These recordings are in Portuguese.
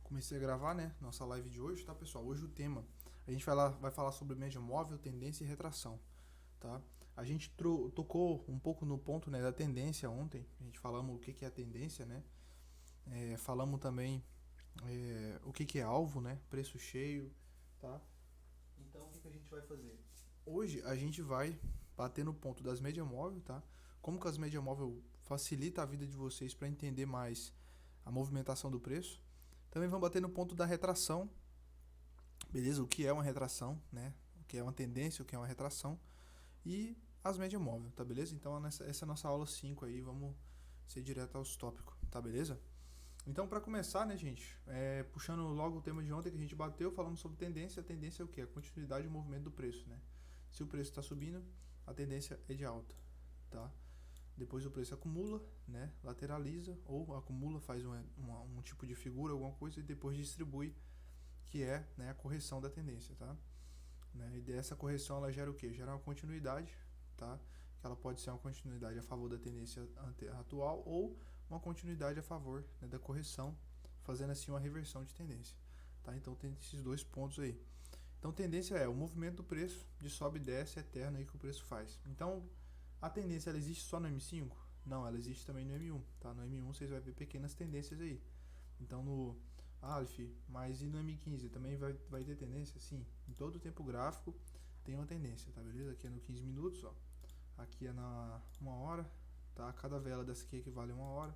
Comecei a gravar, né, nossa live de hoje, tá, pessoal? Hoje o tema, a gente vai falar sobre média móvel, tendência e retração, tá? A gente tocou um pouco no ponto, né, da tendência ontem, a gente falamos o que que é a tendência, né? Falamos também o que que é alvo, né, preço cheio, tá? Então, o que que a gente vai fazer? Hoje a gente vai bater no ponto das média móvel, tá? Como que as média móvel facilita a vida de vocês para entender mais a movimentação do preço. Também vamos bater no ponto da retração, beleza? O que é uma retração, né? O que é uma tendência, o que é uma retração e as médias móveis, tá beleza? Então essa é a nossa aula 5 aí, vamos ser direto aos tópicos, tá beleza? Então para começar, né, gente, puxando logo o tema de ontem que a gente bateu, falando sobre tendência, a tendência é o que? A continuidade do movimento do preço, né? Se o preço está subindo, a tendência é de alta, tá? Depois o preço acumula, né? Lateraliza ou acumula, faz um tipo de figura, alguma coisa e depois distribui, que é, né, a correção da tendência, tá? Né? E dessa correção ela gera o quê? Gera uma continuidade, tá? Que ela pode ser uma continuidade a favor da tendência atual ou uma continuidade a favor, né, da correção, fazendo assim uma reversão de tendência, tá? Então tem esses dois pontos aí. Então tendência é o movimento do preço de sobe e desce eterno aí que o preço faz. Então a tendência ela existe só no M5? Não, ela existe também no M1, tá? No M1 vocês vão ver pequenas tendências aí. Então no Aleph, mas e no M15 também vai ter tendência? Sim, em todo o tempo gráfico tem uma tendência, tá beleza? Aqui é no 15 minutos, ó. Aqui é na 1 hora, tá? Cada vela dessa aqui equivale a 1 hora.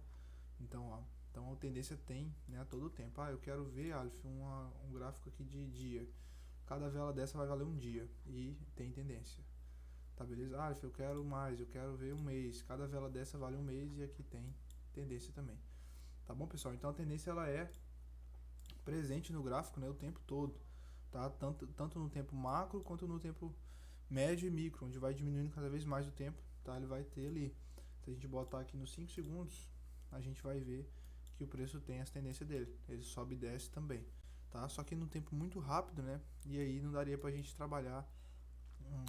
Então, ó, então a tendência tem, né, a todo tempo. Ah, eu quero ver, Aleph, um gráfico aqui de dia. Cada vela dessa vai valer um dia e tem tendência. Tá beleza? Ah, eu quero mais, eu quero ver um mês. Cada vela dessa vale um mês e aqui tem tendência também. Tá bom, pessoal? Então a tendência ela é presente no gráfico, né, o tempo todo, tá? Tanto no tempo macro quanto no tempo médio e micro, onde vai diminuindo cada vez mais o tempo, tá? Ele vai ter ali. Se a gente botar aqui nos 5 segundos, a gente vai ver que o preço tem essa tendência dele. Ele sobe e desce também, tá? Só que no tempo muito rápido, né? E aí não daria pra gente trabalhar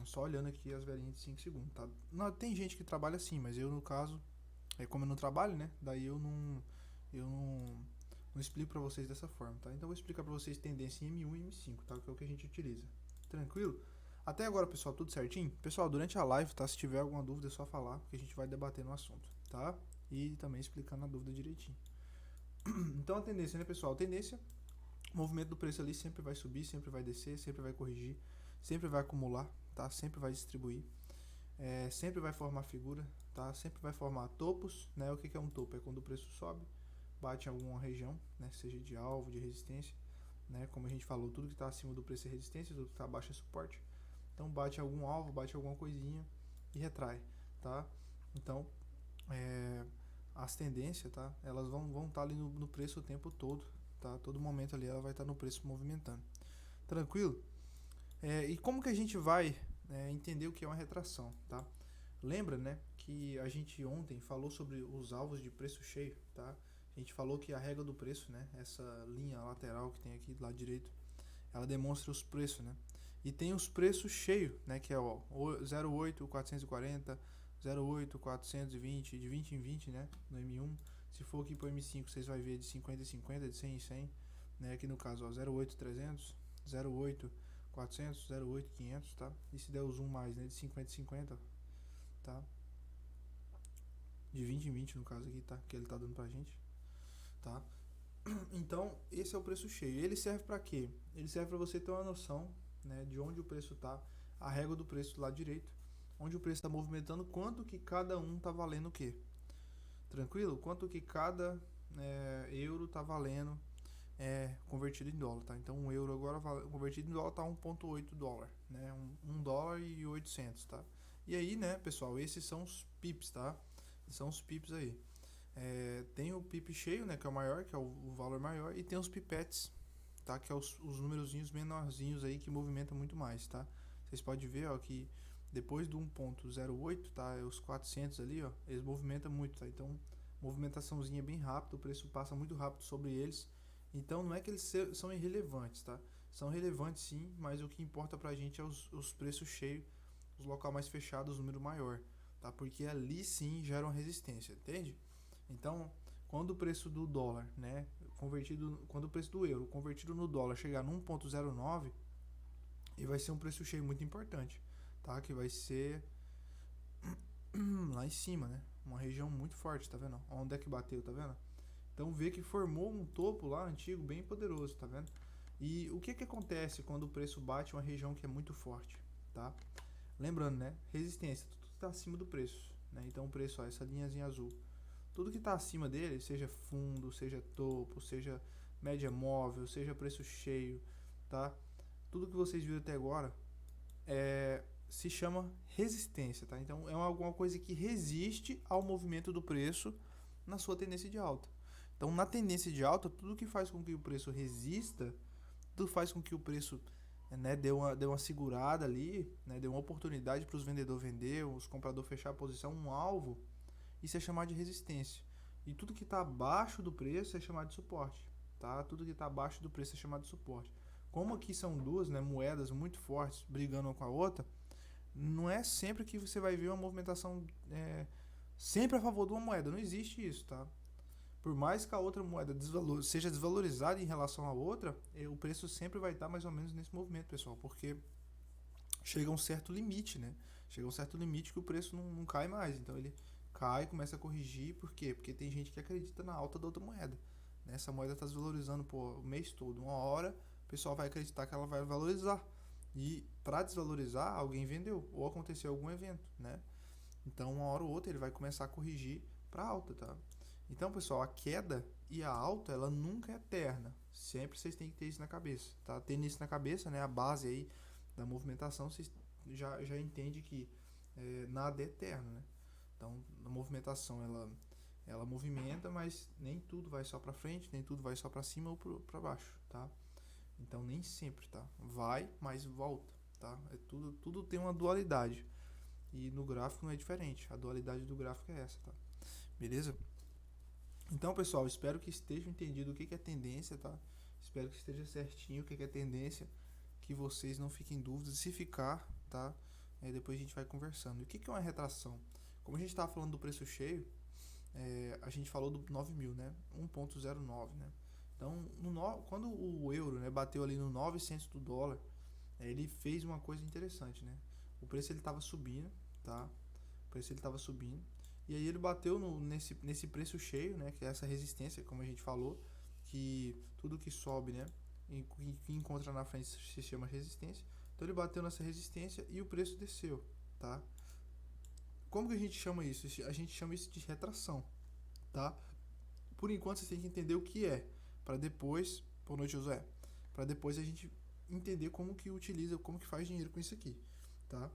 só olhando aqui as velhinhas de 5 segundos, tá? Não, tem gente que trabalha assim, mas eu no caso, como eu não trabalho, né? Daí eu não explico para vocês dessa forma, tá? Então eu vou explicar para vocês tendência em M1 e M5, tá? Que é o que a gente utiliza. Tranquilo? Até agora, pessoal, tudo certinho? Pessoal, durante a live, tá? Se tiver alguma dúvida é só falar, que a gente vai debater no assunto, tá? E também explicando a dúvida direitinho. Então a tendência, né, pessoal? A tendência, o movimento do preço ali sempre vai subir, sempre vai descer, sempre vai corrigir, sempre vai acumular, tá? Sempre vai distribuir, sempre vai formar figura, tá? Sempre vai formar topos, né? O que é um topo? É quando o preço sobe, bate em alguma região, né? Seja de alvo, de resistência, né? Como a gente falou, tudo que está acima do preço é resistência, tudo que está abaixo é suporte. Então bate algum alvo, bate alguma coisinha e retrai, tá? Então as tendências, tá? Elas vão estar ali no preço o tempo todo, tá? Todo momento ali ela vai estar no preço movimentando. Tranquilo? E como que a gente vai entender o que é uma retração, tá? Lembra, né, que a gente ontem falou sobre os alvos de preço cheio, tá? A gente falou que a régua do preço, né, essa linha lateral que tem aqui do lado direito, ela demonstra os preços, né? E tem os preços cheios, né, que é o 0,8, 440, 0,8, 420, de 20 em 20, né, no M1. Se for aqui pro M5, vocês vão ver de 50 em 50, de 100 em 100, né? Aqui no caso, ó, 0,8, 300, 0,8, 400, 0,8, 500, tá? E se der o zoom mais, né, de 50 em 50, tá? De 20 em 20 no caso aqui, tá? Que ele tá dando pra gente, tá? Então, esse é o preço cheio. Ele serve para quê? Ele serve para você ter uma noção, né, de onde o preço tá, a régua do preço do lado direito, onde o preço está movimentando, quanto que cada um tá valendo o quê? Tranquilo? Quanto que cada euro tá valendo convertido em dólar, tá? Então, um euro agora convertido em dólar tá 1,8 dólar, né? 1 dólar e 800, tá? E aí, né, pessoal, esses são os pips, tá? São os pips aí. Tem o pip cheio, né, que é o maior, que é o valor maior, e tem os pipetes, tá, que é os numerozinhos menorzinhos aí que movimentam muito mais, tá? Vocês podem ver, ó, que depois do 1,08, tá, os 400 ali, ó, eles movimentam muito, tá? Então, movimentaçãozinha bem rápida, o preço passa muito rápido sobre eles. Então, não é que eles são irrelevantes, tá? São relevantes sim, mas o que importa pra gente é os preços cheios, os local mais fechados, o número maior, tá? Porque ali sim gera uma resistência, entende? Então, quando o preço do dólar, né, quando o preço do euro convertido no dólar chegar no 1,09, e vai ser um preço cheio muito importante, tá? Que vai ser lá em cima, né? Uma região muito forte, tá vendo? Onde é que bateu, tá vendo? Então vê que formou um topo lá antigo bem poderoso, tá vendo? E o que que acontece quando o preço bate uma região que é muito forte, tá? Lembrando, né? Resistência, tudo está acima do preço, né? Então o preço, ó, essa linhazinha azul, tudo que está acima dele, seja fundo, seja topo, seja média móvel, seja preço cheio, tá? Tudo que vocês viram até agora se chama resistência, tá? Então é alguma coisa que resiste ao movimento do preço na sua tendência de alta. Então na tendência de alta, tudo que faz com que o preço resista, tudo faz com que o preço, né, dê uma segurada ali, né, dê uma oportunidade para os vendedores vender, os compradores fechar a posição, um alvo, isso é chamado de resistência. E tudo que está abaixo do preço é chamado de suporte, tá? Tudo que está abaixo do preço é chamado de suporte. Como aqui são duas, né, moedas muito fortes brigando uma com a outra, não é sempre que você vai ver uma movimentação sempre a favor de uma moeda. Não existe isso, tá? Por mais que a outra moeda seja desvalorizada em relação à outra, o preço sempre vai estar mais ou menos nesse movimento, pessoal, porque chega a um certo limite, né? Chega a um certo limite que o preço não cai mais. Então ele cai, começa a corrigir. Por quê? Porque tem gente que acredita na alta da outra moeda. Né? Essa moeda está desvalorizando o mês todo. Uma hora o pessoal vai acreditar que ela vai valorizar. E para desvalorizar, alguém vendeu ou aconteceu algum evento, né? Então uma hora ou outra ele vai começar a corrigir para alta, tá? Então, pessoal, a queda e a alta, ela nunca é eterna. Sempre vocês têm que ter isso na cabeça, tá? Tendo isso na cabeça, né, a base aí da movimentação, vocês já entende que nada é eterno, né? Então, a movimentação, ela movimenta, mas nem tudo vai só para frente, nem tudo vai só para cima ou para baixo, tá? Então, nem sempre, tá? Vai, mas volta, tá? Tudo tem uma dualidade. E no gráfico não é diferente. A dualidade do gráfico é essa, tá? Beleza? Então, pessoal, espero que esteja entendido o que é tendência, tá? Espero que esteja certinho o que é tendência, que vocês não fiquem em dúvidas. Se ficar, tá? Depois a gente vai conversando. E o que é uma retração? Como a gente estava falando do preço cheio, a gente falou do 9.000, né? 1,09, né? Então, quando o euro, né, bateu ali no 9 centos do dólar, ele fez uma coisa interessante, né? O preço ele estava subindo, tá? O preço ele estava subindo. E aí ele bateu nesse preço cheio, né? Que é essa resistência, como a gente falou, que tudo que sobe, né? E que encontra na frente se chama resistência. Então ele bateu nessa resistência e o preço desceu, tá? Como que a gente chama isso? A gente chama isso de retração, tá? Por enquanto você tem que entender o que é, para depois, boa noite, Josué, para depois a gente entender como que utiliza, como que faz dinheiro com isso aqui, tá?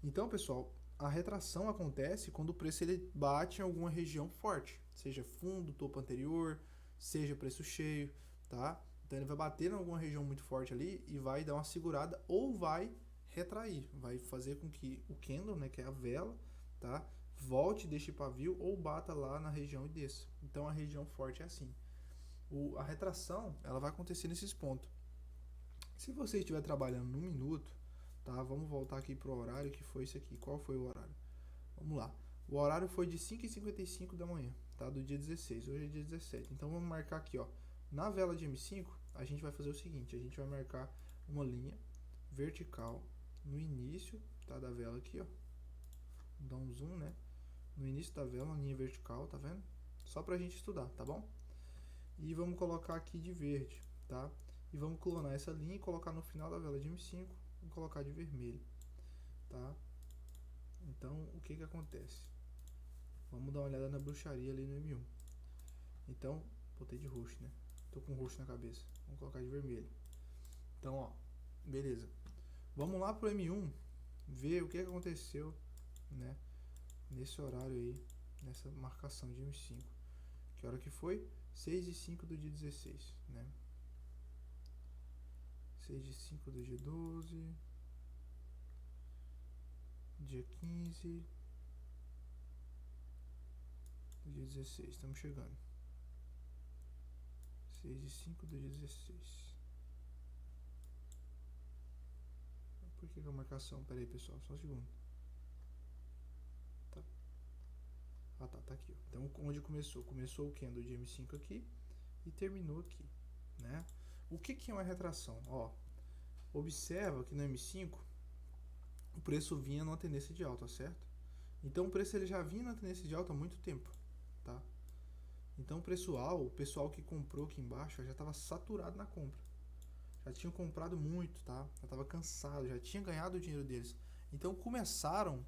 Então, pessoal, a retração acontece quando o preço ele bate em alguma região forte, seja fundo, topo anterior, seja preço cheio, tá? Então ele vai bater em alguma região muito forte ali e vai dar uma segurada ou vai retrair, vai fazer com que o candle, né, que é a vela, tá, volte deste pavio ou bata lá na região e desça. Então a região forte é assim. A retração ela vai acontecer nesses pontos. Se você estiver trabalhando no minuto, tá? Vamos voltar aqui pro horário que foi isso aqui. Qual foi o horário? Vamos lá. O horário foi de 5h55 da manhã, tá? Do dia 16. Hoje é dia 17. Então vamos marcar aqui, ó. Na vela de M5, a gente vai fazer o seguinte, a gente vai marcar uma linha vertical no início, tá, da vela aqui, ó. Vou dar um zoom, né? No início da vela, uma linha vertical, tá vendo? Só pra gente estudar, tá bom? E vamos colocar aqui de verde, tá? E vamos clonar essa linha e colocar no final da vela de M5, vamos colocar de vermelho, tá? Então, o que acontece? Vamos dar uma olhada na bruxaria ali no M1. Então, botei de roxo, né? Tô com roxo na cabeça. Vamos colocar de vermelho. Então, ó, beleza. Vamos lá pro M1, ver o que aconteceu, né? Nesse horário aí, nessa marcação de M5. Que hora que foi? 6h05 do dia 16, né? 6h05 do dia 12, dia 15, do dia 16, estamos chegando. 6h05 do dia 16. Por que a marcação? Pera aí, pessoal, só um segundo. Tá. Ah, tá aqui, ó. Então, onde começou? Começou o candle de M5 aqui, e terminou aqui, né? O que é uma retração? Ó, observa que no M5 o preço vinha numa tendência de alta, certo? Então o preço ele já vinha na tendência de alta há muito tempo, tá? Então o pessoal que comprou aqui embaixo já estava saturado na compra. Já tinham comprado muito, tá? Já estava cansado, já tinha ganhado o dinheiro deles. Então começaram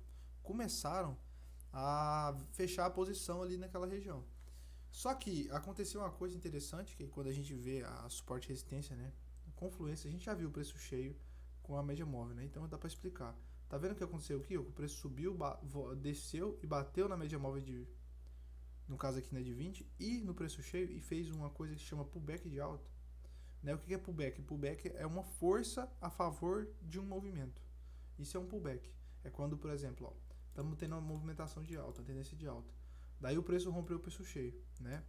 a fechar a posição ali naquela região. Só que aconteceu uma coisa interessante, que quando a gente vê a suporte e resistência, né? Confluência, a gente já viu o preço cheio com a média móvel, né? Então dá para explicar. Tá vendo o que aconteceu aqui? O preço subiu, desceu e bateu na média móvel de, no caso aqui, né, de 20 e no preço cheio, e fez uma coisa que se chama pullback de alta. Né? O que é pullback? Pullback é uma força a favor de um movimento. Isso é um pullback. É quando, por exemplo, estamos tendo uma movimentação de alta, uma tendência de alta. Daí o preço rompeu o preço cheio, né?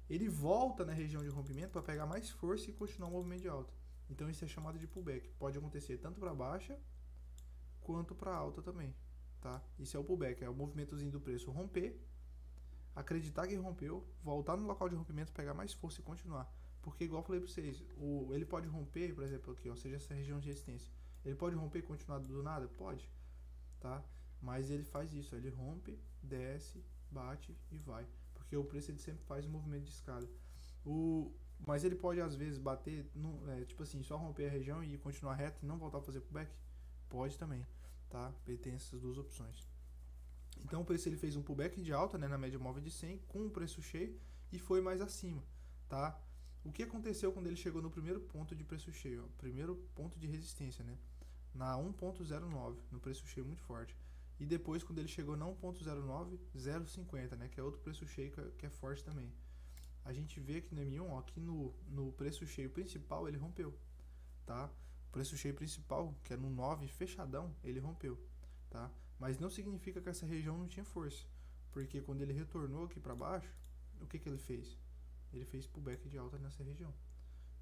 Ele volta na região de rompimento para pegar mais força e continuar o movimento de alta. Então isso é chamado de pullback. Pode acontecer tanto para baixa quanto para alta também, tá? Isso é o pullback, é o movimentozinho do preço romper, acreditar que rompeu, voltar no local de rompimento, pegar mais força e continuar. Porque igual eu falei para vocês, ele pode romper, por exemplo, aqui, ó, seja essa região de resistência. Ele pode romper e continuar do nada? Pode, tá? Mas ele faz isso, ele rompe, desce, bate e vai. Porque o preço ele sempre faz um movimento de escada. Mas ele pode às vezes bater, tipo assim, só romper a região e continuar reto e não voltar a fazer pullback? Pode também, tá? Ele tem essas duas opções. Então o preço ele fez um pullback de alta, né, na média móvel de 100 com o preço cheio e foi mais acima, tá? O que aconteceu quando ele chegou no primeiro ponto de preço cheio? Ó, primeiro ponto de resistência, né? Na 1.09, no preço cheio muito forte. E depois quando ele chegou na 1.09, 0.50, né, que é outro preço cheio que é forte também. A gente vê aqui no M1, ó, aqui no preço cheio principal ele rompeu, tá? O preço cheio principal, que é no 9 fechadão, ele rompeu, tá? Mas não significa que essa região não tinha força, porque quando ele retornou aqui para baixo, o que ele fez? Ele fez pullback de alta nessa região,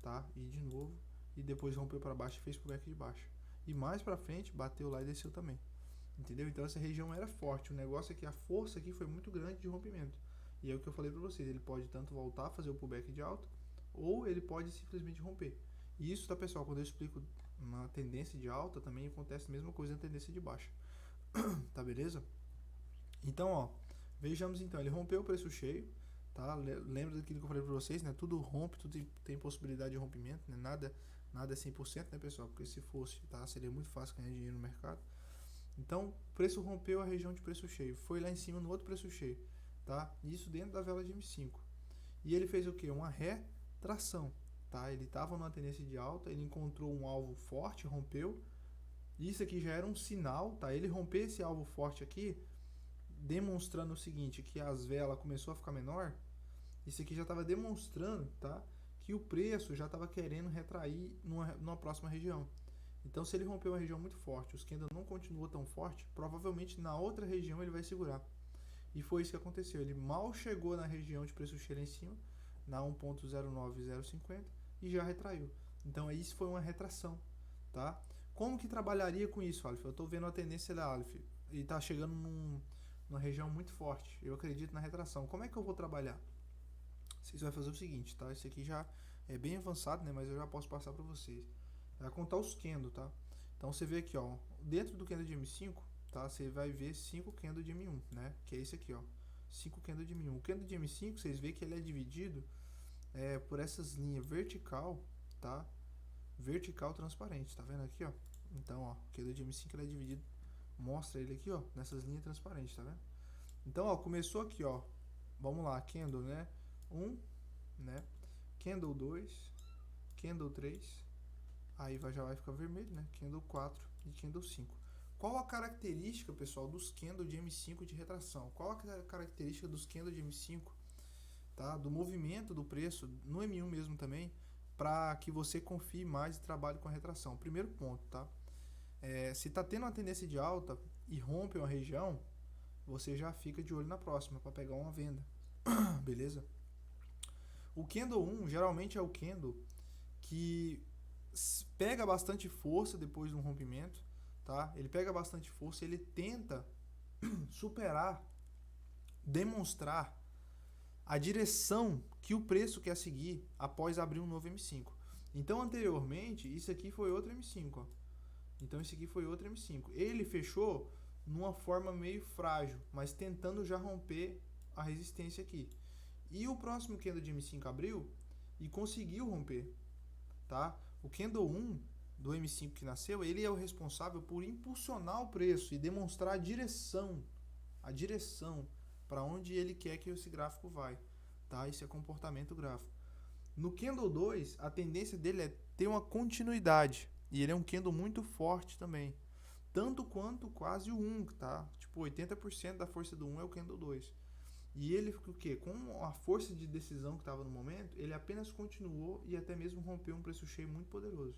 tá? E de novo, e depois rompeu para baixo e fez pullback de baixo. E mais para frente, bateu lá e desceu também. Entendeu? Então essa região era forte. O negócio é que a força aqui foi muito grande de rompimento. E é o que eu falei para vocês, ele pode tanto voltar a fazer o pullback de alta, ou ele pode simplesmente romper. E isso, tá, pessoal, quando eu explico uma tendência de alta, também acontece a mesma coisa na tendência de baixa. Tá, beleza? Então, ó, vejamos então, ele rompeu o preço cheio, tá? Lembra daquilo que eu falei para vocês, né? Tudo rompe, tudo tem possibilidade de rompimento, né? Nada é 100%, né, pessoal? Porque se fosse, tá? Seria muito fácil ganhar dinheiro no mercado. Então, o preço rompeu a região de preço cheio, foi lá em cima no outro preço cheio, tá? Isso dentro da vela de M5. E ele fez o que? Uma retração, tá? Ele estava numa tendência de alta, ele encontrou um alvo forte, rompeu. Isso aqui já era um sinal, tá? Ele romper esse alvo forte aqui, demonstrando o seguinte, que as velas começou a ficar menor. Isso aqui já estava demonstrando, tá? Que o preço já estava querendo retrair numa próxima região. Então, se ele rompeu uma região muito forte, os candles não continuou tão forte, provavelmente na outra região ele vai segurar. E foi isso que aconteceu. Ele mal chegou na região de preço cheio em cima, na 1.09050, e já retraiu. Então, isso foi uma retração, tá? Como que trabalharia com isso, Aleph? Eu estou vendo a tendência da Aleph e está chegando numa região muito forte. Eu acredito na retração. Como é que eu vou trabalhar? Vocês vão fazer o seguinte, tá? Isso aqui já é bem avançado, né? Mas eu já posso passar para vocês. Vai contar os candles, tá? Então você vê aqui, ó, dentro do candle de M5, tá? Você vai ver 5 candles de M1, né? Que é esse aqui, ó, 5 candles de M1. O candle de M5, vocês veem que ele é dividido por essas linhas vertical, tá? Vertical transparente, tá vendo aqui, ó? Então, ó, o candle de M5 ele é dividido, mostra ele aqui, ó, nessas linhas transparentes, tá vendo? Então, ó, começou aqui, ó. Vamos lá, candle, né? 1, né? Candle 2, candle 3, aí já vai ficar vermelho, né? Candle 4 e candle 5. Qual a característica, pessoal, dos candles de M5 de retração? Qual a característica dos candles de M5, tá? Do movimento do preço no M1 mesmo também, para que você confie mais e trabalhe com a retração. Primeiro ponto, tá? Se tá tendo uma tendência de alta e rompe uma região, você já fica de olho na próxima para pegar uma venda. Beleza? O candle 1 geralmente é o candle que pega bastante força depois de um rompimento, tá? Ele pega bastante força, ele tenta superar, demonstrar a direção que o preço quer seguir após abrir um novo M5. Então, anteriormente, isso aqui foi outro M5, ó. Então, esse aqui foi outro M5. Ele fechou numa forma meio frágil, mas tentando já romper a resistência aqui. E o próximo candle de M5 abriu e conseguiu romper, tá? O candle 1 do M5 que nasceu, ele é o responsável por impulsionar o preço e demonstrar a direção para onde ele quer que esse gráfico vai, tá? Esse é comportamento gráfico. No candle 2, a tendência dele é ter uma continuidade, e ele é um candle muito forte também, tanto quanto quase o 1, tá? Tipo, 80% da força do 1 é o candle 2. E ele, o quê? Com a força de decisão que estava no momento, ele apenas continuou e até mesmo rompeu um preço cheio muito poderoso,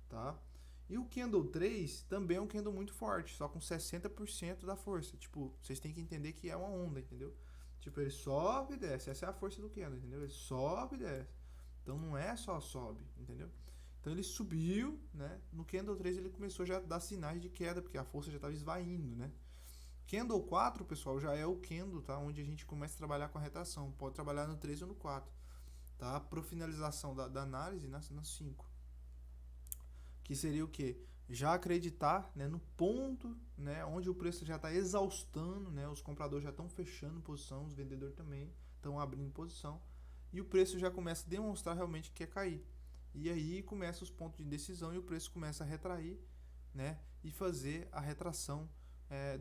tá? E o candle 3 também é um candle muito forte, só com 60% da força. Tipo, vocês têm que entender que é uma onda, entendeu? Tipo, ele sobe e desce. Essa é a força do candle, entendeu? Ele sobe e desce. Então não é só sobe, entendeu? Então ele subiu, né? No candle 3 ele começou já a dar sinais de queda, porque a força já estava esvaindo, né? Candle 4, pessoal, já é o candle, tá? Onde a gente começa a trabalhar com a retração. Pode trabalhar no 3 ou no 4, tá? Para finalização da análise na 5. Que seria o quê? Já acreditar, né, no ponto, né, onde o preço já está exaustando, né? Os compradores já estão fechando posição, os vendedores também estão abrindo posição. E o preço já começa a demonstrar realmente que quer cair. E aí começa os pontos de decisão e o preço começa a retrair, né? E fazer a retração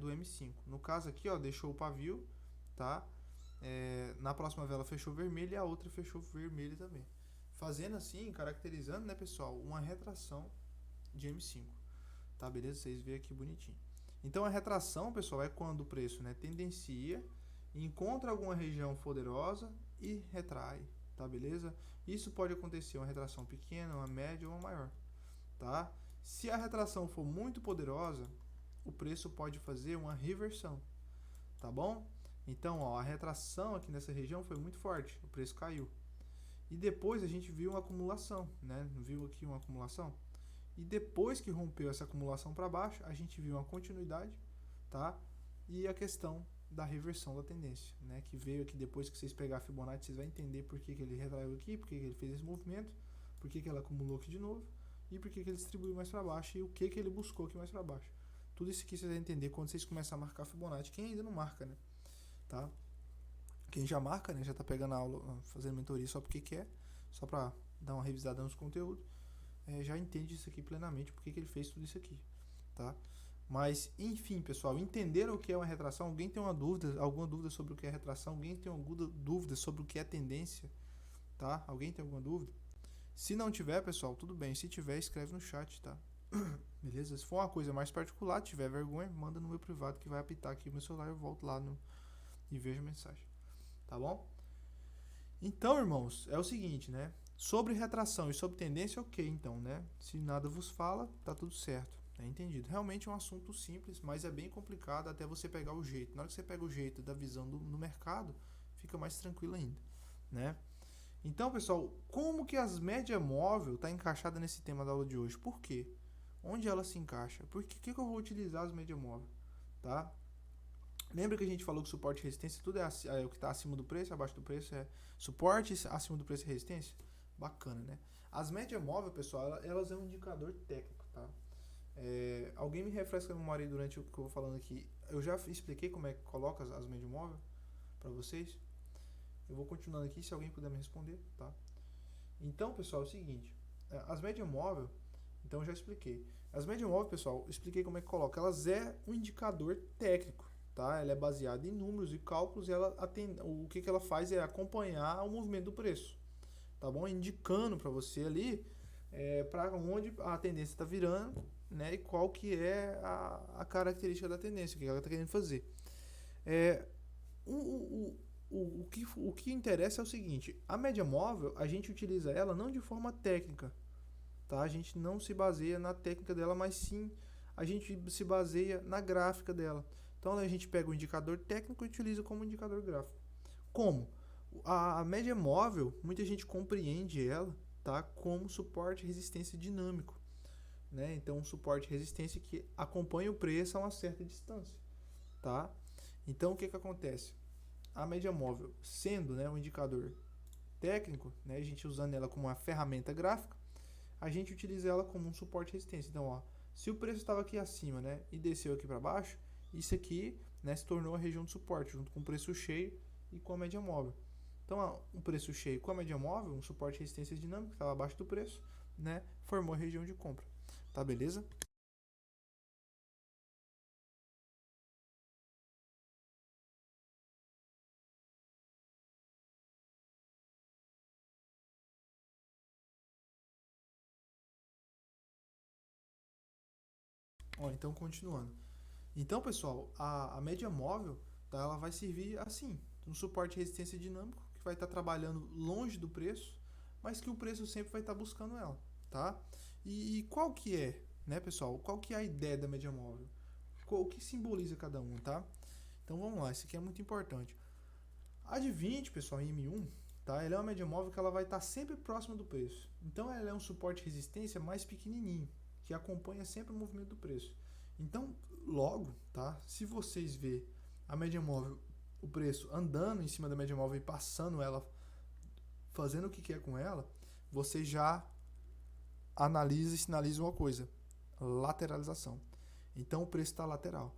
do M5. No caso aqui, ó, deixou o pavio, tá? Na próxima vela fechou vermelho e a outra fechou vermelho também. Fazendo assim, caracterizando, né, pessoal, uma retração de M5. Tá, beleza? Vocês veem aqui bonitinho. Então a retração, pessoal, é quando o preço, né, tendencia, encontra alguma região poderosa e retrai, tá, beleza? Isso pode acontecer uma retração pequena, uma média ou uma maior, tá? Se a retração for muito poderosa, o preço pode fazer uma reversão, tá bom? Então, ó, a retração aqui nessa região foi muito forte, o preço caiu. E depois a gente viu uma acumulação, né? Viu aqui uma acumulação? E depois que rompeu essa acumulação para baixo, a gente viu uma continuidade, tá? E a questão da reversão da tendência, né? Que veio aqui depois que vocês pegar a Fibonacci, vocês vão entender por que ele retraiu aqui, por que ele fez esse movimento, por que ela acumulou aqui de novo e por que ele distribuiu mais para baixo e o que ele buscou aqui mais para baixo. Tudo isso aqui vocês vão entender quando vocês começarem a marcar a Fibonacci. Quem ainda não marca, né? Tá? Quem já marca, né? Já tá pegando a aula, fazendo mentoria só porque quer, só para dar uma revisada nos conteúdos. Já entende isso aqui plenamente, porque que ele fez tudo isso aqui, tá? Mas, enfim, pessoal, entenderam o que é uma retração? Alguém tem alguma dúvida sobre o que é retração? Alguém tem alguma dúvida sobre o que é tendência? Tá? Alguém tem alguma dúvida? Se não tiver, pessoal, tudo bem. Se tiver, escreve no chat, tá? Beleza? Se for uma coisa mais particular, tiver vergonha, manda no meu privado que vai apitar aqui no meu celular, eu volto lá e vejo a mensagem. Tá bom? Então, irmãos, é o seguinte, né? Sobre retração e sobre tendência, ok, então, né? Se nada vos fala, tá tudo certo. É entendido. Realmente é um assunto simples, mas é bem complicado até você pegar o jeito. Na hora que você pega o jeito da visão no mercado, fica mais tranquilo ainda, né? Então, pessoal, como que as média móvel está encaixada nesse tema da aula de hoje? Por quê? Onde ela se encaixa? Por que eu vou utilizar as média móvel? Tá? Lembra que a gente falou que suporte e resistência tudo é o que está acima do preço, abaixo do preço é suporte, acima do preço é resistência? Bacana, né? As média móvel, pessoal, elas é um indicador técnico, tá? Alguém me refresca a memória aí durante o que eu vou falando aqui. Eu já expliquei como é que coloca as média móvel para vocês. Eu vou continuando aqui, se alguém puder me responder, tá? Então, pessoal, é o seguinte. As média móvel, então eu já expliquei. As média móvel, pessoal, expliquei como é que coloca. Elas é um indicador técnico, tá? Ela é baseada em números e cálculos e o que ela faz é acompanhar o movimento do preço, tá bom? Indicando para você ali para onde a tendência está virando, né? E qual que é a característica da tendência, o que ela está querendo fazer. O que interessa é o seguinte, a média móvel, a gente utiliza ela não de forma técnica, tá? A gente não se baseia na técnica dela, mas sim a gente se baseia na gráfica dela. Então a gente pega o indicador técnico e utiliza como indicador gráfico. Como? A média móvel, muita gente compreende ela, tá, como suporte e resistência dinâmico, né? Então, um suporte e resistência que acompanha o preço a uma certa distância, tá? Então, o que acontece? a média móvel sendo, né, um indicador técnico, né, a gente usando ela como uma ferramenta gráfica, a gente utiliza ela como um suporte e resistência. Então, ó, se o preço estava aqui acima, né, e desceu aqui para baixo, isso aqui, né, se tornou a região de suporte, junto com o preço cheio e com a média móvel. Então, ó, um preço cheio com a média móvel, um suporte e resistência dinâmico, que estava abaixo do preço, né, formou a região de compra. Tá beleza? Ó, então, continuando. Então, pessoal, a média móvel, tá, ela vai servir assim, um suporte e resistência dinâmico, que vai estar trabalhando longe do preço, mas que o preço sempre vai estar buscando ela, tá? E qual que é, né, pessoal? Qual que é a ideia da média móvel? O que simboliza cada um, tá? Então vamos lá, isso aqui é muito importante. A de 20, pessoal, em M1, tá? Ela é uma média móvel que ela vai estar sempre próxima do preço. Então ela é um suporte e resistência mais pequenininho, que acompanha sempre o movimento do preço. Então, logo, tá? Se vocês vê a média móvel, o preço andando em cima da média móvel e passando ela, fazendo o que quer com ela, você já analisa e sinaliza uma coisa: lateralização. Então o preço está lateral,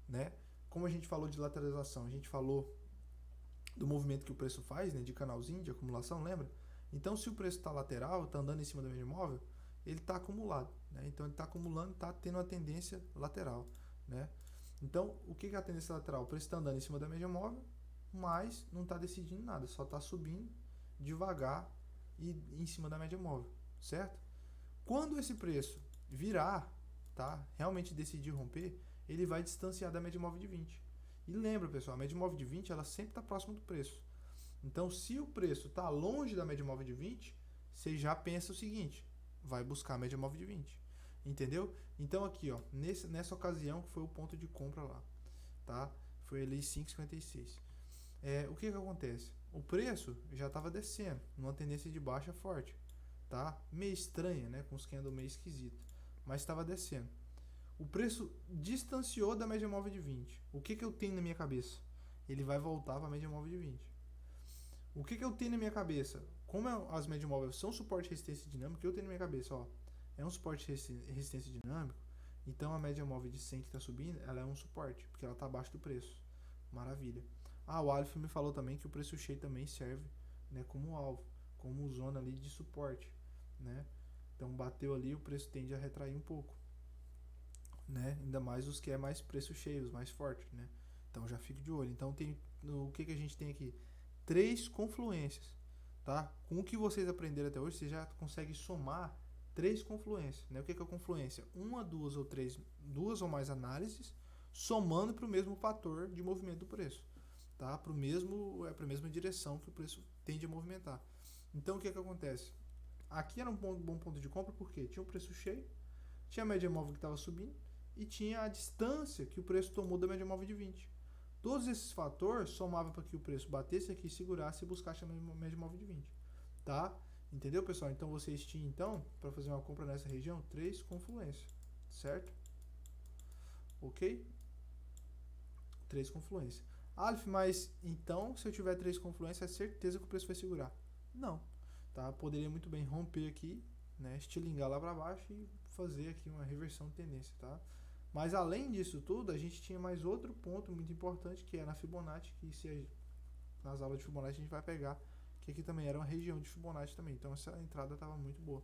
né? Como a gente falou de lateralização, a gente falou do movimento que o preço faz, né, de canalzinho, de acumulação, lembra? Então, se o preço está lateral, está andando em cima da média móvel, ele está acumulado, né? Então, ele está acumulando, está tendo uma tendência lateral, né? Então, o que é a tendência lateral? O preço está andando em cima da média móvel, mas não está decidindo nada, só está subindo devagar e em cima da média móvel, certo? Quando esse preço virar, tá, realmente decidir romper, ele vai distanciar da média móvel de 20. E lembra, pessoal, a média móvel de 20 ela sempre está próxima do preço. Então, se o preço está longe da média móvel de 20, você já pensa o seguinte: vai buscar a média móvel de 20. Entendeu? Então, aqui, ó, nessa ocasião que foi o ponto de compra lá, tá? Foi ali 5,56. O que acontece? O preço já estava descendo, numa tendência de baixa forte, tá? Meio estranha, né? Com os candles meio esquisito, mas estava descendo. O preço distanciou da média móvel de 20. O que eu tenho na minha cabeça? Ele vai voltar para a média móvel de 20. O que eu tenho na minha cabeça? Como as médias móveis são suporte e resistência dinâmico, o que eu tenho na minha cabeça? Ó, é um suporte e resistência dinâmico, então a média móvel de 100 que está subindo, ela é um suporte, porque ela está abaixo do preço. Maravilha. Ah, o Aleph me falou também que o preço cheio também serve, né, como alvo, como zona ali de suporte, né? Então bateu ali, o preço tende a retrair um pouco, né? Ainda mais os que é mais preço cheio, os mais fortes, né? Então já fico de olho. Então tem o que a gente tem aqui? Três confluências, tá? Com o que vocês aprenderam até hoje, você já consegue somar três confluências, né? O que é confluência? Uma, duas ou três, duas ou mais análises somando para o mesmo fator de movimento do preço, tá? Para a mesma direção que o preço tende a movimentar. Então o que acontece? Aqui era um bom ponto de compra porque tinha um preço cheio, tinha a média móvel que estava subindo e tinha a distância que o preço tomou da média móvel de 20. Todos esses fatores somavam para que o preço batesse aqui, segurasse e buscasse a média móvel de 20. Tá? Entendeu, pessoal? Então vocês tinham, então, para fazer uma compra nessa região, três confluências. Certo? Ok? Três confluências. Aleph, mas então, se eu tiver três confluências, é certeza que o preço vai segurar. Não. Tá? Poderia muito bem romper aqui, né, estilingar lá para baixo e fazer aqui uma reversão de tendência, tá? Mas além disso tudo, a gente tinha mais outro ponto muito importante que é na Fibonacci, que nas aulas de Fibonacci a gente vai pegar, que aqui também era uma região de Fibonacci também. Então essa entrada estava muito boa,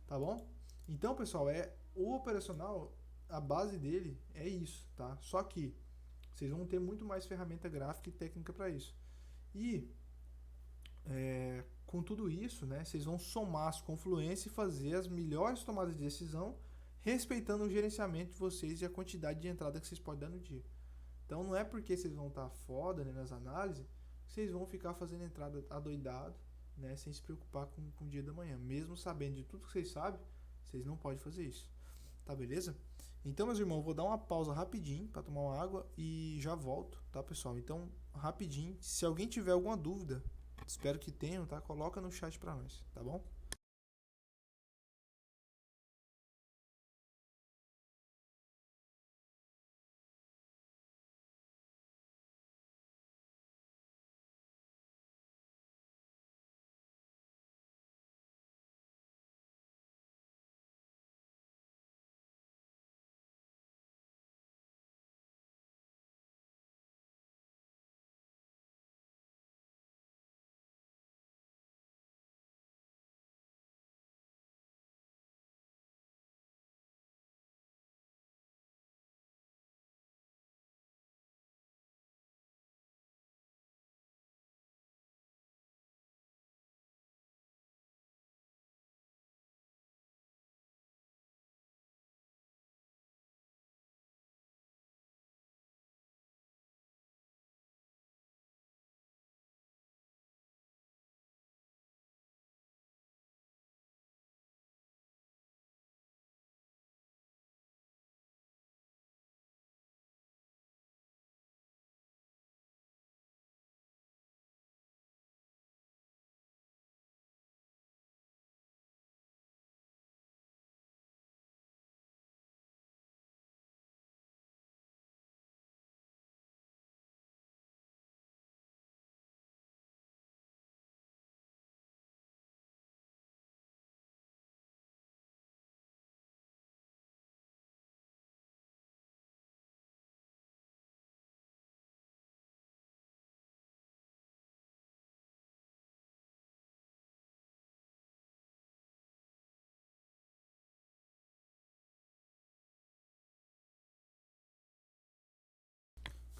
tá bom? Então, pessoal, o operacional, a base dele é isso, tá? Só que vocês vão ter muito mais ferramenta gráfica e técnica para isso. E com tudo isso, né, vocês vão somar as confluências e fazer as melhores tomadas de decisão, respeitando o gerenciamento de vocês e a quantidade de entrada que vocês podem dar no dia. Então não é porque vocês vão estar foda, né, nas análises que vocês vão ficar fazendo entrada adoidado, né, sem se preocupar com o dia da manhã. Mesmo sabendo de tudo que vocês sabem, vocês não podem fazer isso. Tá beleza? Então, meus irmãos, vou dar uma pausa rapidinho para tomar uma água e já volto, tá, pessoal? Então, rapidinho. Se alguém tiver alguma dúvida, espero que tenham, tá? Coloca no chat para nós, tá bom?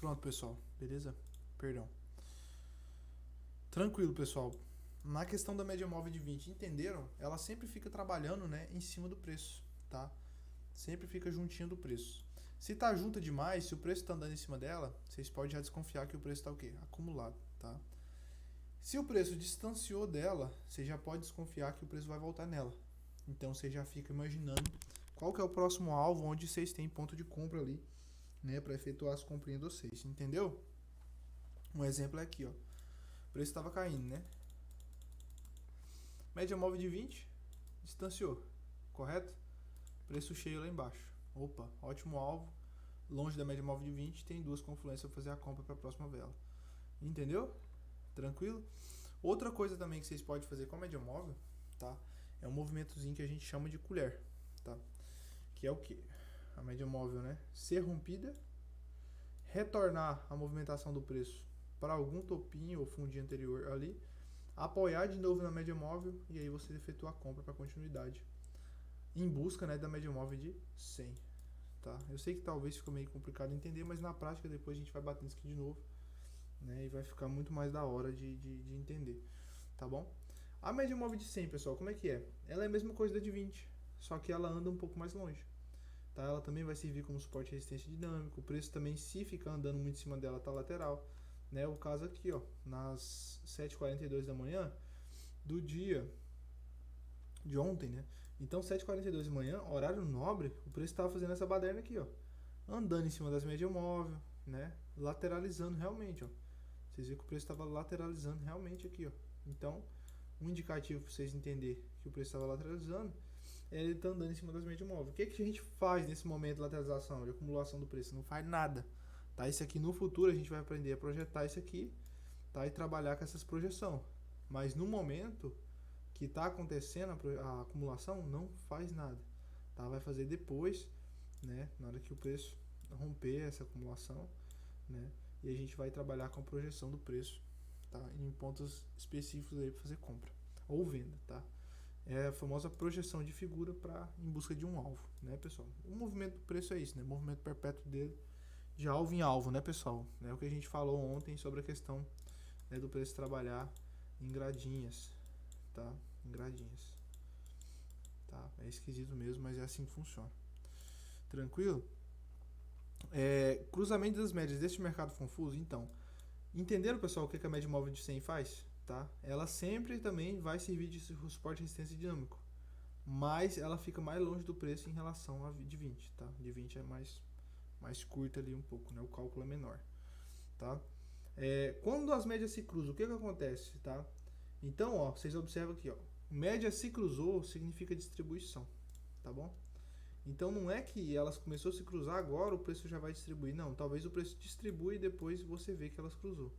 Pronto, pessoal. Beleza? Perdão. Tranquilo, pessoal. Na questão da média móvel de 20, entenderam? Ela sempre fica trabalhando, né, em cima do preço, tá? Sempre fica juntinho do preço. Se tá junta demais, se o preço tá andando em cima dela, vocês podem já desconfiar que o preço tá o quê? Acumulado, tá? Se o preço distanciou dela, você já pode desconfiar que o preço vai voltar nela. Então você já fica imaginando qual que é o próximo alvo onde vocês têm ponto de compra ali, né, para efetuar as comprinhas de vocês, entendeu? Um exemplo é aqui, ó. O preço estava caindo, né? Média móvel de 20, distanciou, correto? Preço cheio lá embaixo. Opa, ótimo alvo. Longe da média móvel de 20, tem duas confluências para fazer a compra para a próxima vela. Entendeu? Tranquilo? Outra coisa também que vocês podem fazer com a média móvel, tá? É um movimentozinho que a gente chama de colher, tá? Que é o que? A média móvel, né? Ser rompida, retornar a movimentação do preço para algum topinho ou fundinho anterior ali, apoiar de novo na média móvel e aí você efetua a compra para continuidade em busca, né, da média móvel de 100, tá? Eu sei que talvez ficou meio complicado de entender, mas na prática depois a gente vai batendo isso aqui de novo, né, e vai ficar muito mais da hora de entender, tá bom? A média móvel de 100, pessoal, como é que é? Ela é a mesma coisa da de 20, só que ela anda um pouco mais longe, tá? Ela também vai servir como suporte de resistência dinâmico, o preço também, se ficar andando muito em cima dela, tá lateral, né? O caso aqui, ó, nas 7h42 da manhã do dia de ontem, né? Então, 7h42 da manhã, horário nobre, o preço estava fazendo essa baderna aqui, ó. Andando em cima das médias móveis, né? Lateralizando realmente, ó. Vocês viram que o preço estava lateralizando realmente aqui, ó. Então, um indicativo para vocês entenderem que o preço estava lateralizando é ele tá andando em cima das médias móveis. O que a gente faz nesse momento de lateralização, de acumulação do preço? Não faz nada, tá? Isso aqui no futuro a gente vai aprender a projetar isso aqui, tá? E trabalhar com essas projeções. Mas no momento que está acontecendo a acumulação, não faz nada, tá? Vai fazer depois, né, na hora que o preço romper essa acumulação, né, e a gente vai trabalhar com a projeção do preço, tá, em pontos específicos aí para fazer compra ou venda, tá? É a famosa projeção de figura para em busca de um alvo, né, pessoal? O movimento do preço é isso, né? O movimento perpétuo dele de alvo em alvo, né, pessoal? É o que a gente falou ontem sobre a questão, né, do preço trabalhar em gradinhas, tá? Em gradinhas, tá? É esquisito mesmo, mas é assim que funciona. Tranquilo? Cruzamento das médias deste mercado confuso, então. Entenderam, pessoal, o que a média móvel de 100 faz? Tá? Ela sempre também vai servir de suporte de resistência dinâmico, mas ela fica mais longe do preço em relação a de 20, tá? De 20 é mais curta ali um pouco, né? O cálculo é menor, tá? Quando as médias se cruzam, o que acontece, tá? Então, ó, vocês observam aqui, ó, média se cruzou significa distribuição, tá bom? Então não é que elas começou a se cruzar agora o preço já vai distribuir, não, talvez o preço distribui e depois você vê que elas cruzou,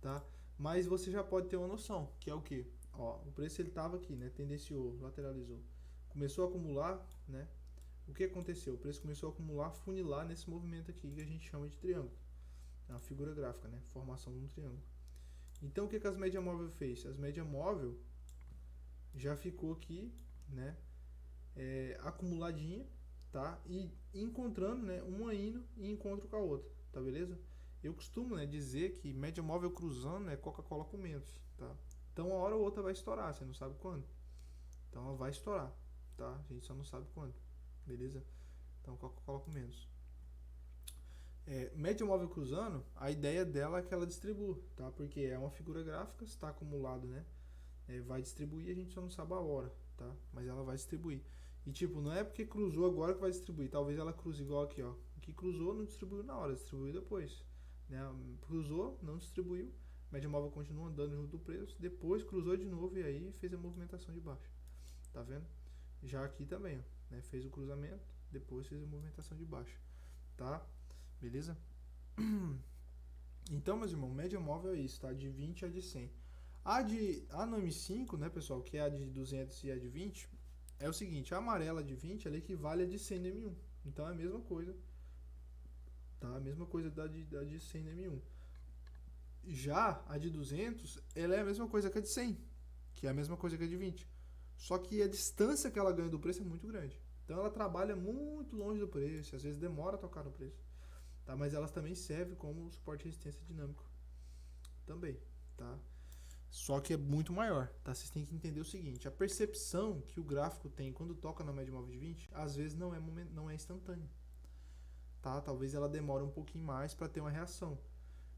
tá? Mas você já pode ter uma noção, que é o que? Ó, o preço ele tava aqui, né, tendenciou, lateralizou, começou a acumular, né? O que aconteceu? O preço começou a acumular, funilar nesse movimento aqui que a gente chama de triângulo, é uma figura gráfica, né? Formação de um triângulo. Então o que as média móvel fez? As média móvel já ficou aqui, né, acumuladinha, tá? E encontrando, né, uma indo e encontro com a outra, tá beleza? Eu costumo, né, dizer que média móvel cruzando é Coca-Cola com menos, tá? Então uma hora ou outra vai estourar, você não sabe quando. Então ela vai estourar, tá? A gente só não sabe quando, beleza? Então Coca-Cola com menos. Média móvel cruzando, a ideia dela é que ela distribua, tá? Porque é uma figura gráfica, está acumulado, né? Vai distribuir, a gente só não sabe a hora, tá? Mas ela vai distribuir. E tipo, não é porque cruzou agora que vai distribuir. Talvez ela cruze igual aqui, ó. Que cruzou, não distribuiu na hora, distribuiu depois. Né? Cruzou, não distribuiu. Média móvel continua andando junto do preço. Depois cruzou de novo e aí fez a movimentação de baixo. Tá vendo? Já aqui também, ó, né? Fez o cruzamento, depois fez a movimentação de baixo. Tá? Beleza? Então, meus irmãos, média móvel é isso, tá? De 20 a de 100. A no M5, né, pessoal, que é a de 200 e a de 20, é o seguinte, a amarela de 20, ela equivale a de 100 no M1. Então, é a mesma coisa, tá? A mesma coisa da de 100 no M1. Já a de 200, ela é a mesma coisa que a de 100, que é a mesma coisa que a de 20. Só que a distância que ela ganha do preço é muito grande. Então, ela trabalha muito longe do preço, às vezes demora a tocar no preço. tá? Mas elas também servem como suporte de resistência dinâmico também, tá? Só que é muito maior, tá? Vocês têm que entender o seguinte, a percepção que o gráfico tem quando toca na média móvel de 20, às vezes não é instantânea, tá? Talvez ela demore um pouquinho mais para ter uma reação.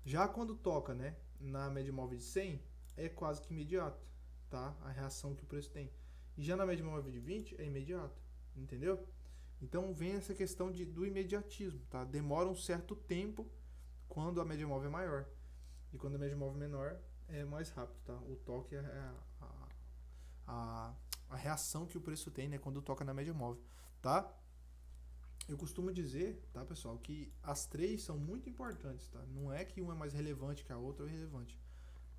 Já quando toca, né, na média móvel de 100, é quase que imediato, tá? A reação que o preço tem. E já na média móvel de 20 é imediato, entendeu? Então vem essa questão do imediatismo, tá? Demora um certo tempo quando a média móvel é maior. E quando a média móvel é menor, é mais rápido, tá? O toque é a reação que o preço tem, né, quando toca na média móvel, tá? Eu costumo dizer, tá, pessoal, que as três são muito importantes, tá? Não é que uma é mais relevante que a outra ou irrelevante.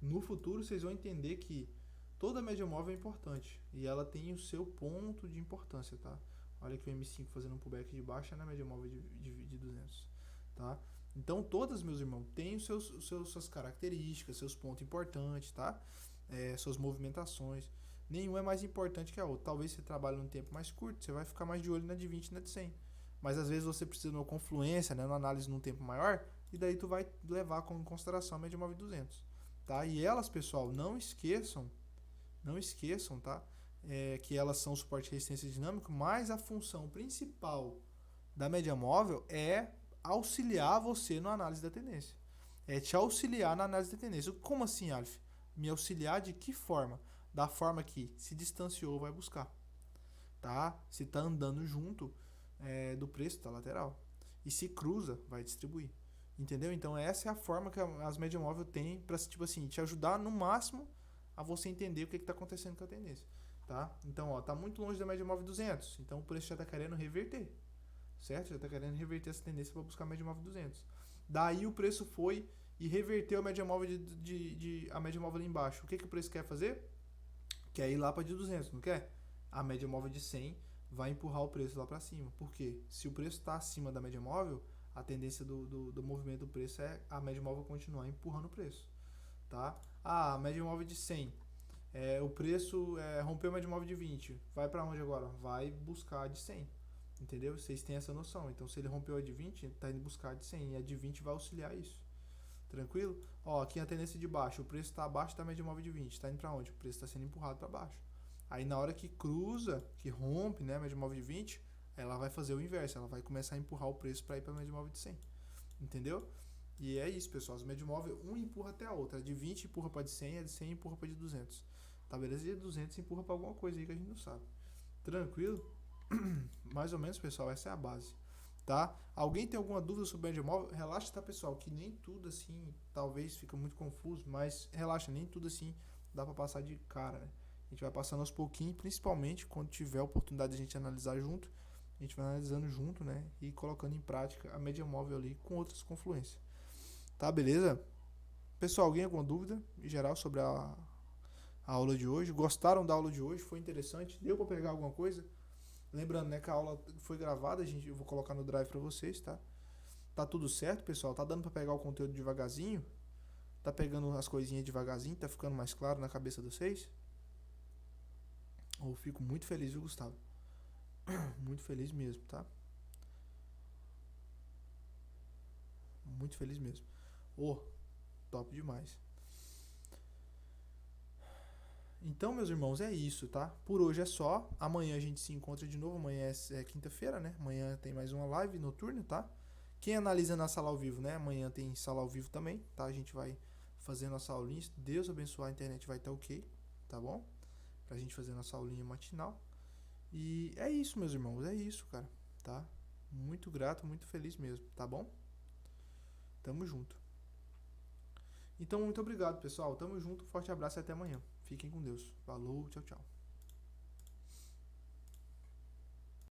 No futuro, vocês vão entender que toda média móvel é importante e ela tem o seu ponto de importância, tá? Olha aqui o M5 fazendo um pullback de baixa na média móvel de 200, tá? Então, todas, meus irmãos, têm suas características, seus pontos importantes, tá? Suas movimentações. Nenhuma é mais importante que a outra. Talvez você trabalhe num tempo mais curto, você vai ficar mais de olho na de 20 e na de 100. Mas às vezes você precisa de uma confluência, né, uma análise num tempo maior, e daí tu vai levar como consideração a média móvel de 200, tá? E elas, pessoal, não esqueçam, tá? Que elas são suporte de resistência dinâmico, mas a função principal da média móvel é auxiliar você na análise da tendência. É te auxiliar na análise da tendência. Como assim, Alf? Me auxiliar de que forma? Da forma que se distanciou, vai buscar, tá? Se está andando junto do preço da lateral. E se cruza, vai distribuir. Entendeu? Então essa é a forma que as médias móveis têm para, tipo assim, te ajudar no máximo a você entender o que está acontecendo com a tendência, tá? Então, ó, tá muito longe da média móvel 200, então o preço já está querendo reverter, certo? Já está querendo reverter essa tendência para buscar a média móvel 200. Daí o preço foi e reverteu a média móvel a média móvel ali embaixo. O que o preço quer fazer? Quer ir lá para de 200, não quer? A média móvel de 100 vai empurrar o preço lá para cima. Por quê? Se o preço está acima da média móvel, a tendência do movimento do preço é a média móvel continuar empurrando o preço, tá? A média móvel de 100, o preço rompeu a média móvel de 20, vai para onde agora? Vai buscar a de 100, entendeu? Vocês têm essa noção. Então, se ele rompeu a de 20, está indo buscar a de 100 e a de 20 vai auxiliar isso. Tranquilo? Ó, aqui a tendência de baixo, o preço está abaixo da média móvel de 20, está indo para onde? O preço está sendo empurrado para baixo. Aí na hora que cruza, que rompe, né, a média móvel de 20, ela vai fazer o inverso, ela vai começar a empurrar o preço para ir para a média móvel de 100. Entendeu? E é isso, pessoal. As médias móveis, um empurra até a outra. A de 20 empurra para de 100, a de 100 empurra para de 200. Tá, beleza? E a de 200 empurra para alguma coisa aí que a gente não sabe. Tranquilo? Mais ou menos, pessoal, essa é a base, tá? Alguém tem alguma dúvida sobre média móvel? Relaxa, tá, pessoal, que nem tudo assim, talvez fica muito confuso, mas relaxa, nem tudo assim dá para passar de cara, né? A gente vai passando aos pouquinhos, principalmente quando tiver a oportunidade de a gente analisar junto, a gente vai analisando junto, né? E colocando em prática a média móvel ali com outras confluências. Tá, beleza? Pessoal, alguém alguma dúvida em geral sobre a aula de hoje? Gostaram da aula de hoje? Foi interessante? Deu para pegar alguma coisa? Lembrando, né, que a aula foi gravada, eu vou colocar no Drive para vocês, tá? Tá tudo certo, pessoal? Tá dando para pegar o conteúdo devagarzinho? Tá pegando as coisinhas devagarzinho? Tá ficando mais claro na cabeça de vocês? Eu fico muito feliz, viu, Gustavo? Muito feliz mesmo, tá? Muito feliz mesmo. Top demais. Então, meus irmãos, é isso, tá? Por hoje é só. Amanhã a gente se encontra de novo. Amanhã é quinta-feira, né? Amanhã tem mais uma live noturna, tá? Quem analisa na sala ao vivo, né? Amanhã tem sala ao vivo também, tá? A gente vai fazer nossa aulinha. Se Deus abençoar, a internet vai estar ok, tá bom? Pra gente fazer nossa aulinha matinal. E é isso, meus irmãos. É isso, cara, tá? Muito grato, muito feliz mesmo, tá bom? Tamo junto. Então, muito obrigado, pessoal. Tamo junto. Forte abraço e até amanhã. Fiquem com Deus. Falou, tchau, tchau.